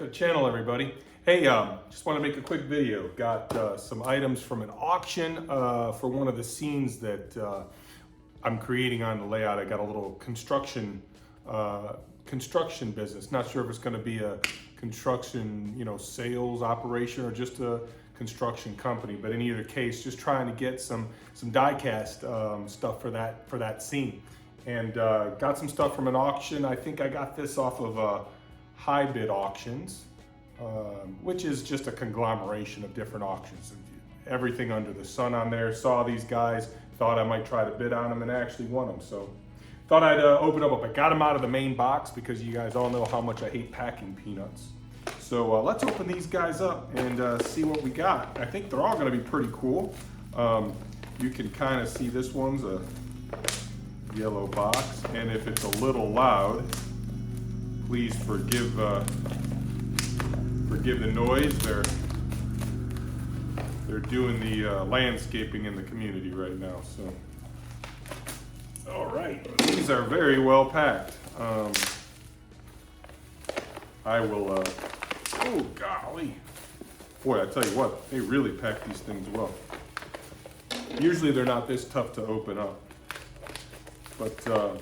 the channel, everybody. Hey, just want to make a quick video. Got some items from an auction for one of the scenes that I'm creating on the layout. I got a little construction business. Not sure if it's going to be a construction, sales operation or just a construction company. But in either case, just trying to get some die-cast stuff for that scene. And got some stuff from an auction. I think I got this off of High Bid Auctions, which is just a conglomeration of different auctions. Everything under the sun on there. Saw these guys, thought I might try to bid on them, and actually won them. So thought I'd open up. I got them out of the main box because you guys all know how much I hate packing peanuts. So let's open these guys up and see what we got. I think they're all going to be pretty cool. You can kind of see this one's a yellow box, and if it's a little loud, please forgive the noise. They're doing the landscaping in the community right now. So, all right, these are very well packed. I will. Oh golly, boy! I tell you what, they really pack these things well. Usually they're not this tough to open up, but.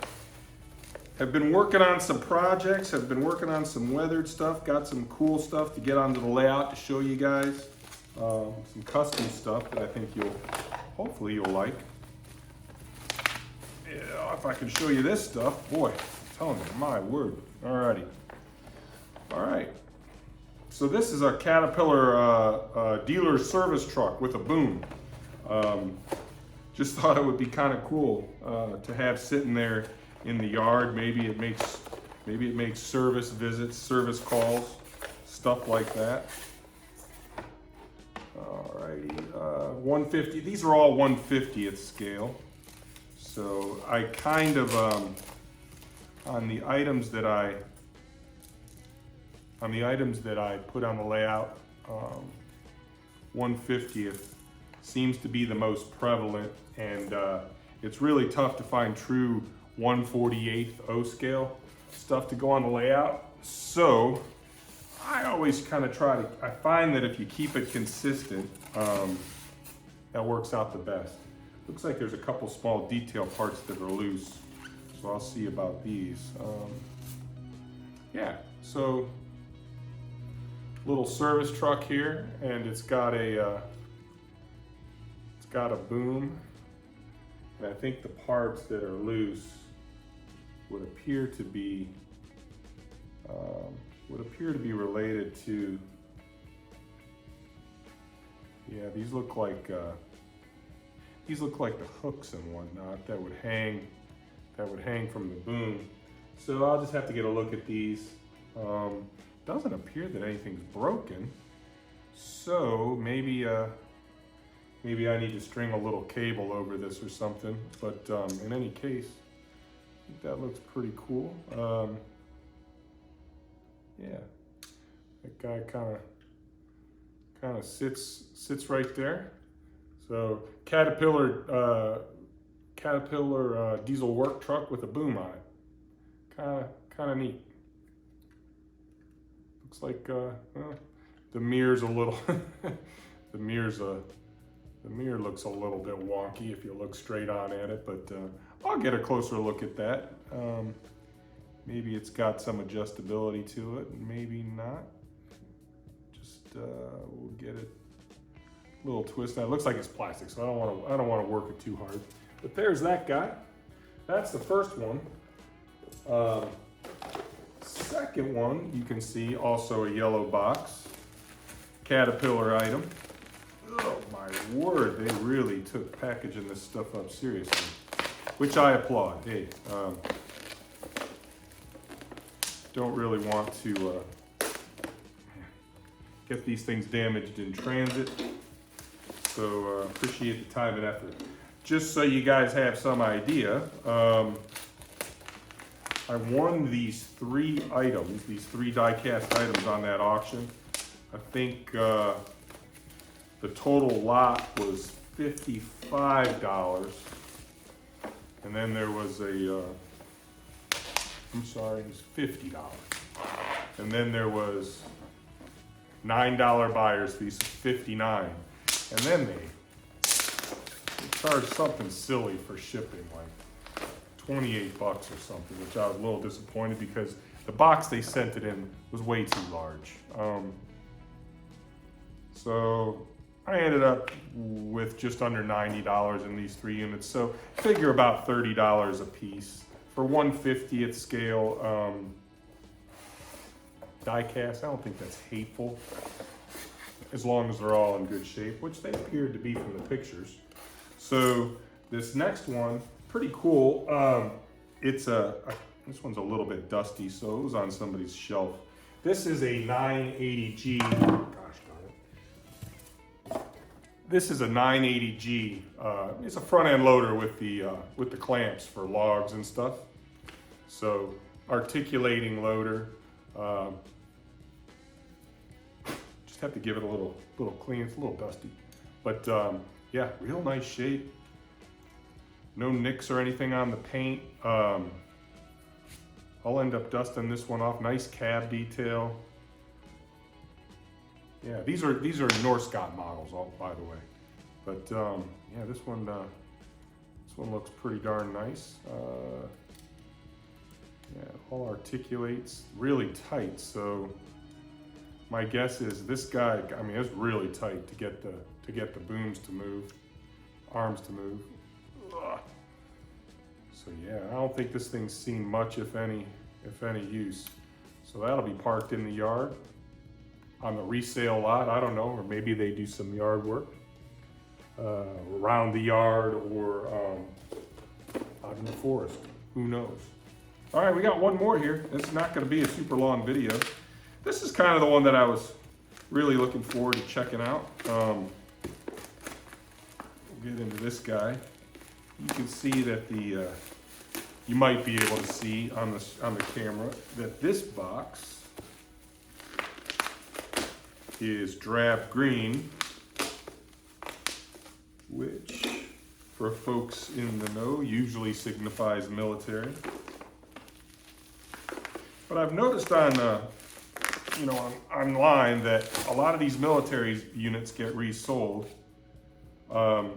Have been working on some projects, have been working on some weathered stuff, got some cool stuff to get onto the layout to show you guys. Some custom stuff that I think hopefully you'll like. Yeah, if I can show you this stuff, boy, I'm telling you, my word. Alrighty. Alright. So this is a Caterpillar dealer service truck with a boom. Just thought it would be kind of cool to have sitting there in the yard. Maybe it makes service visits, service calls, stuff like that. Alrighty, 150. These are all 1/50th scale. So I kind of on the items that I put on the layout, 1/50th seems to be the most prevalent, and it's really tough to find true 1/48 O scale stuff to go on the layout. So I always kind of I find that if you keep it consistent, that works out the best. Looks like there's a couple small detail parts that are loose, so I'll see about these. Yeah, so little service truck here, and it's got a boom, and I think the parts that are loose would appear to be related to, yeah, these look like the hooks and whatnot that would hang from the boom. So I'll just have to get a look at these. Doesn't appear that anything's broken, so maybe I need to string a little cable over this or something. But in any case, I think that looks pretty cool. Yeah, that guy kind of sits right there. So Caterpillar diesel work truck with a boom on it. Kind of neat. Looks like the mirror's a little the mirror looks a little bit wonky if you look straight on at it, but I'll get a closer look at that. Maybe it's got some adjustability to it, maybe not. Just we'll get it a little twist. Now it looks like it's plastic, so I don't want to work it too hard. But there's that guy. That's the first one. Second one, you can see also a yellow box, Caterpillar item. Oh my word, they really took packaging this stuff up seriously, which I applaud. Hey, don't really want to get these things damaged in transit, so appreciate the time and effort. Just so you guys have some idea, I won these three die-cast items on that auction. I think the total lot was $55, and then there was it was $50, and then there was $9 buyer's fees, $59. And then they charged something silly for shipping, like 28 bucks or something, which I was a little disappointed because the box they sent it in was way too large. So I ended up with just under $90 in these 3 units. So figure about $30 a piece for 1/50th scale die cast. I don't think that's hateful, as long as they're all in good shape, which they appeared to be from the pictures. So this next one, pretty cool. It's this one's a little bit dusty, so it was on somebody's shelf. This is a 980G. Gosh darn it. This is a 980G. It's a front end loader with the clamps for logs and stuff. So articulating loader. Just have to give it a little clean. It's a little dusty, but yeah, real nice shape. No nicks or anything on the paint. I'll end up dusting this one off. Nice cab detail. Yeah, these are Norscott models, by the way. But yeah, this one looks pretty darn nice. Yeah, it all articulates really tight. So my guess is this guy. I mean, it's really tight to get the booms to move, arms to move. Ugh. So yeah, I don't think this thing's seen much, if any use. So that'll be parked in the yard on the resale lot. I don't know, or maybe they do some yard work around the yard or out in the forest. Who knows? All right, we got one more here. It's not going to be a super long video. This is kind of the one that I was really looking forward to checking out. We'll get into this guy. You can see that you might be able to see on the camera that this box is drab green, which for folks in the know usually signifies military. But I've noticed online that a lot of these military units get resold. So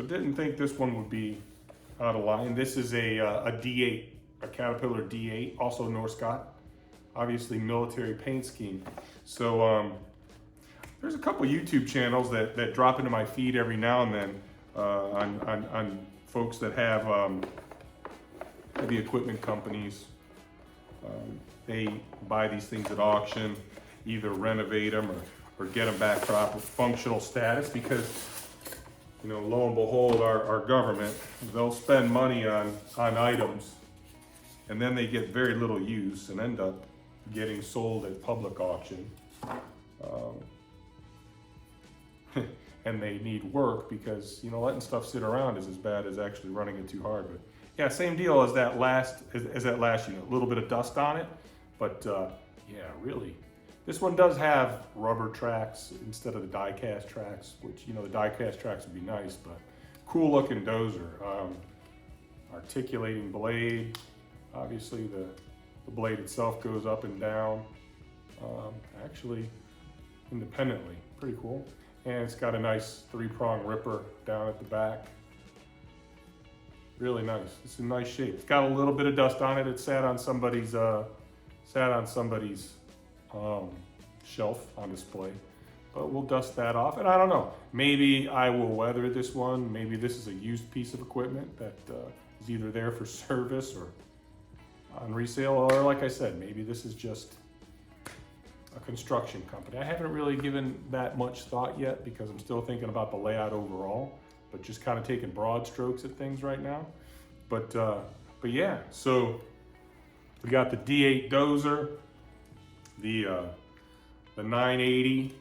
didn't think this one would be out of line. This is a D8, a Caterpillar D8, also Norscott, obviously military paint scheme. So there's a couple YouTube channels that drop into my feed every now and then on folks that have heavy equipment companies. They buy these things at auction, either renovate them or get them back to functional status because, you know, lo and behold, our government, they'll spend money on items and then they get very little use and end up getting sold at public auction. And they need work because, you know, letting stuff sit around is as bad as actually running it too hard. But yeah, same deal as that last unit, a little bit of dust on it. But yeah, really, this one does have rubber tracks instead of the die-cast tracks, which, you know, the die-cast tracks would be nice, but cool looking dozer. Articulating blade. Obviously the blade itself goes up and down, actually independently, pretty cool. And it's got a nice 3-prong ripper down at the back. Really nice. It's in nice shape. It's got a little bit of dust on it. It sat on somebody's shelf on display, but we'll dust that off. And I don't know, maybe I will weather this one. Maybe this is a used piece of equipment that is either there for service or on resale, or like I said, maybe this is just a construction company. I haven't really given that much thought yet because I'm still thinking about the layout overall, but just kind of taking broad strokes at things right now. But yeah, so we got the D8 dozer, the 980.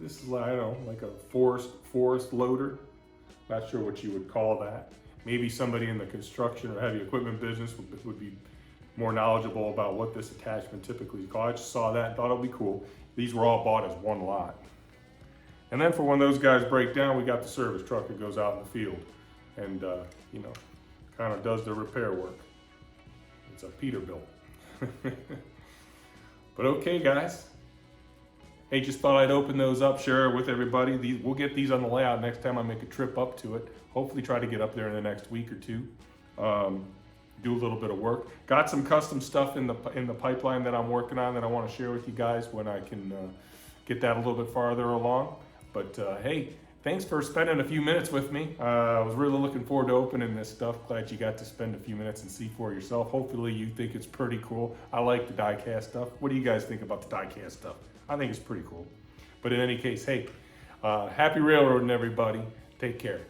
This is, I don't know, like a forest loader. Not sure what you would call that. Maybe somebody in the construction or heavy equipment business would be more knowledgeable about what this attachment typically is called. I just saw that and thought it would be cool. These were all bought as one lot. And then for when those guys break down, we got the service truck that goes out in the field and, you know, kind of does the repair work. It's a Peterbilt. But okay, guys, Hey, just thought I'd open those up, share with everybody. We'll get these on the layout next time I make a trip up to it. Hopefully try to get up there in the next week or two. Do a little bit of work. Got some custom stuff in the pipeline that I'm working on that I want to share with you guys when I can get that a little bit farther along. But hey, thanks for spending a few minutes with me. I was really looking forward to opening this stuff. Glad you got to spend a few minutes and see for yourself. Hopefully you think it's pretty cool. I like the die-cast stuff. What do you guys think about the die-cast stuff? I think it's pretty cool. But in any case, hey, happy railroading, everybody. Take care.